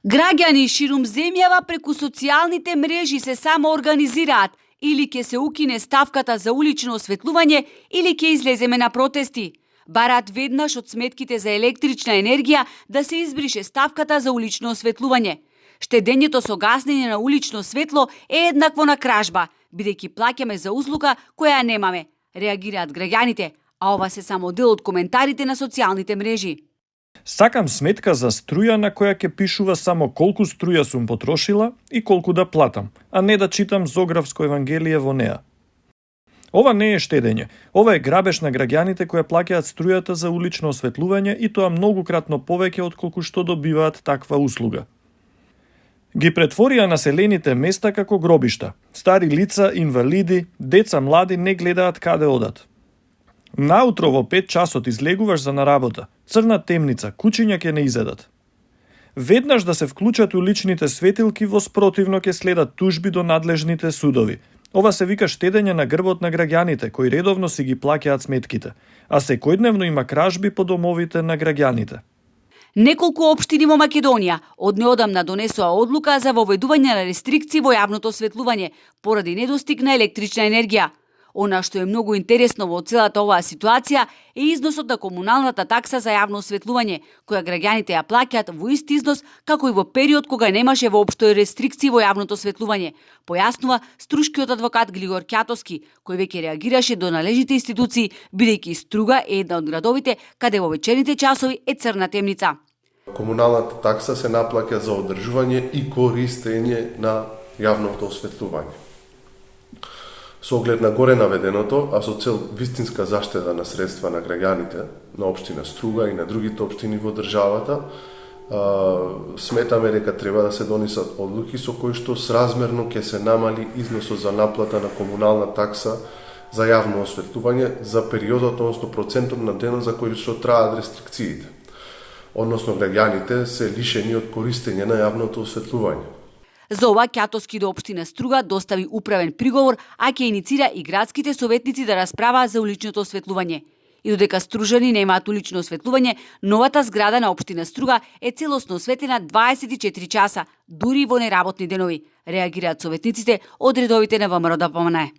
Граѓани ширум земјава преку социјалните мрежи се самоорганизираат или ќе се укине ставката за улично осветлување или ќе излеземе на протести. Бараат веднаш од сметките за електрична енергија да се избрише ставката за улично осветлување. Штедењето со гаснење на улично светло е еднакво на кражба, бидејќи плаќаме за услуга која немаме, реагираат граѓаните, а ова се само дел од коментарите на социјалните мрежи. Сакам сметка за струја на која ќе пишува само колку струја сум потрошила и колку да платам, а не да читам Зографско евангелие во неа. Ова не е штедење, ова е грабеж на граѓаните кои плаќаат струјата за улично осветлување и тоа многократно повеќе од колку што добиваат таква услуга. Ги претворија населените места како гробишта. Стари лица, инвалиди, деца млади не гледаат каде одат. Наутро во 5 часот излегуваш за на работа. Црна темница, кучиња ќе не изедат. Веднаш да се вклучат уличните светилки, во спротивно ќе следат тужби до надлежните судови. Ова се вика штедење на грбот на граѓаните, кои редовно си ги плаќаат сметките, а секојдневно има кражби по домовите на граѓаните. Неколку општини во Македонија од неодамна донесоа одлука за воведување на рестрикции во јавното осветлување поради недостиг на електрична енергија. Она што е многу интересно во целата оваа ситуација е износот на комуналната такса за јавно осветлување, која граѓаните ја плаќаат во ист износ како и во период кога немаше воопшто рестрикции во јавното осветлување, појаснува струшкиот адвокат Глигор Ќатовски, кој веќе реагираше до належните институции, бидејќи Струга е една од градовите каде во вечерните часови е црна темница. Комуналната такса се наплаќа за одржување и користење на јавното осветлување. Со оглед на горе наведеното, а со цел вистинска заштеда на средства на граѓаните, на општина Струга и на другите општини во државата, сметаме дека треба да се донесат одлуки со кои што сразмерно ќе се намали износот за наплата на комунална такса за јавно осветлување за периодот, односно процентот на денот за кој што траат рестрикциите. Односно граѓаните се лишени од користење на јавното осветлување. За ова Ќатовски до општина Струга достави управен приговор, а ќе иницира и градските советници да расправаат за уличното осветлување. И додека стружани немаат улично осветлување, новата зграда на општина Струга е целосно осветлена 24 часа, дури во неработни денови, реагираат советниците од редовите на ВМРО ДПМНЕ.